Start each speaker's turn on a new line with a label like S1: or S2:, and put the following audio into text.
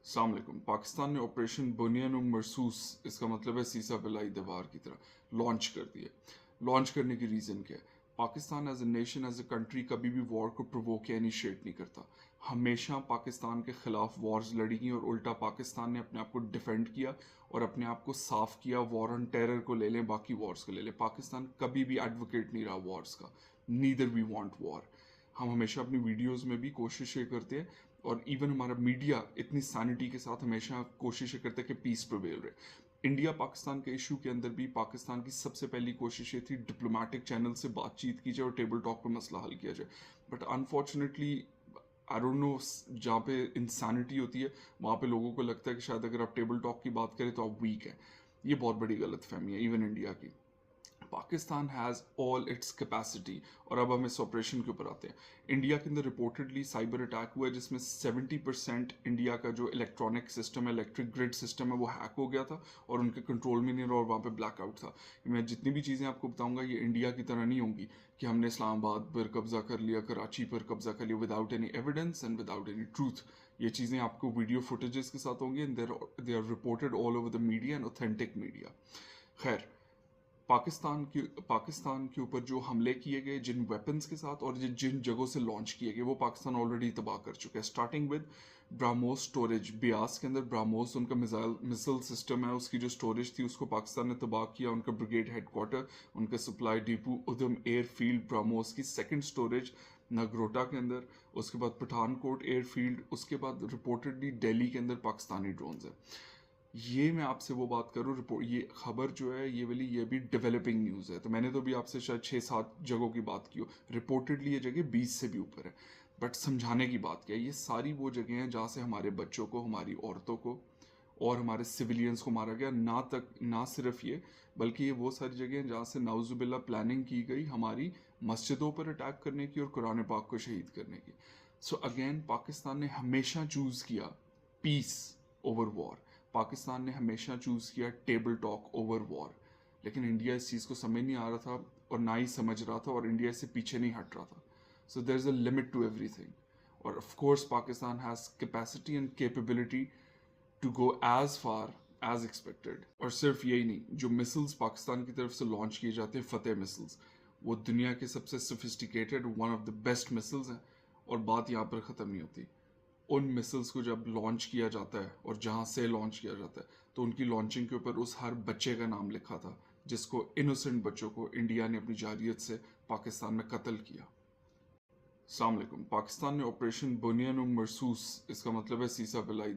S1: अस्सलाम वालेकुम। पाकिस्तान ने ऑपरेशन बुनियान मरसूस, इसका मतलब है सीसा बिलाई दीवार की तरह, लॉन्च कर दिया। लॉन्च करने की रीज़न क्या है? Pakistan as a nation, as a country कभी भी वॉर को प्रोवोक या इनिशिएट नहीं करता। हमेशा पाकिस्तान के खिलाफ वॉर्स लड़ी गई और उल्टा पाकिस्तान ने अपने आप को डिफेंड किया और अपने आप को साफ किया। वॉर ऑन टेरर को ले लें, बाकी वॉर्स को ले लें, पाकिस्तान कभी भी एडवोकेट नहीं रहा वॉर्स का। Neither we want war. हम हमेशा अपनी वीडियोस में भी कोशिश ये करते हैं और इवन हमारा मीडिया इतनी सैनिटी के साथ हमेशा कोशिश ये करता है कि पीस प्रिवेल रहे। इंडिया पाकिस्तान के इशू के अंदर भी पाकिस्तान की सबसे पहली कोशिश ये थी डिप्लोमेटिक चैनल से बातचीत की जाए और टेबल टॉक पे मसला हल किया जाए। But unfortunately I don't know, जहाँ पे इंसानिटी होती है वहाँ पे लोगों को लगता है कि शायद अगर आप टेबल टॉक की बात करें तो आप वीक हैं। ये बहुत बड़ी गलत फहमी है इवन इंडिया की। Pakistan has all its capacity. और अब हम इस ऑपरेशन के ऊपर आते हैं। इंडिया के अंदर रिपोर्टेडली साइबर अटैक हुआ है जिसमें 70% इंडिया का जो इलेक्ट्रॉनिक सिस्टम है, इलेक्ट्रिक ग्रिड सिस्टम है, वो हैक हो गया था और उनके कंट्रोल में नहीं रहा और वहाँ पे ब्लैकआउट था। मैं जितनी भी चीज़ें आपको बताऊंगा ये इंडिया की तरह नहीं होंगी कि हमने इस्लामाबाद पर कब्जा कर लिया, कराची पर कब्जा कर लिया without any evidence and without any truth. ये चीज़ें आपको वीडियो फुटेजेस के साथ होंगी and they are reported all over the media and authentic media. खैर, पाकिस्तान के ऊपर जो हमले किए गए जिन वेपन्स के साथ और जिन जगहों से लॉन्च किए गए वो पाकिस्तान ऑलरेडी तबाह कर चुका है। Starting with BrahMos storage, Beas के अंदर ब्राह्मोस उनका मिसाइल सिस्टम है, उसकी जो स्टोरेज थी उसको पाकिस्तान ने तबाह किया। उनका ब्रिगेड हेडक्वार्टर, उनका सप्लाई डिपो उधम एयरफील्ड, ब्राह्मोस की सेकंड स्टोरेज नगरोटा के अंदर, उसके बाद पठानकोट एयरफील्ड, उसके बाद रिपोर्टेडली दिल्ली के अंदर पाकिस्तानी ड्रोन्स है। ये मैं आपसे वो बात करूँ, रिपोर्ट ये खबर जो है ये वाली ये भी डेवलपिंग न्यूज़ है। तो मैंने तो भी आपसे शायद 6-7 जगहों की बात की हो। रिपोर्टेडली ये जगह 20 से भी ऊपर है। बट समझाने की बात क्या है, ये सारी वो जगह हैं जहाँ से हमारे बच्चों को, हमारी औरतों को और हमारे सिविलियंस को मारा गया। ना सिर्फ ये, बल्कि ये वो सारी जगह हैं जहाँ से नाउजुबिल्ला प्लानिंग की गई हमारी मस्जिदों पर अटैक करने की और कुरान पाक को शहीद करने की। सो अगेन पाकिस्तान ने हमेशा चूज़ किया पीस ओवर वॉर। पाकिस्तान ने हमेशा चूज़ किया टेबल टॉक ओवर वॉर। लेकिन इंडिया इस चीज़ को समझ नहीं आ रहा था और ना ही समझ रहा था और इंडिया इससे पीछे नहीं हट रहा था। So there is a limit to everything. और of course Pakistan has capacity and capability to go as far as expected. और सिर्फ यही नहीं, जो मिसल्स पाकिस्तान की तरफ से लॉन्च किए जाते हैं फतेह मिसल्स, वो दुनिया के सबसे sophisticated one of the best micelles हैं। और बात यहाँ पर ख़त्म नहीं होती। उन मिसल्स को जब लॉन्च किया जाता है और जहाँ से लॉन्च किया जाता है तो उनकी लॉन्चिंग के ऊपर उस हर बच्चे का नाम लिखा था जिसको, इनोसेंट बच्चों को इंडिया ने अपनी जारियत से पाकिस्तान में कत्ल किया। अस्सलाम वालेकुम। पाकिस्तान ने ऑपरेशन बुनियान मरसूस, इसका मतलब है सीसा बिलाई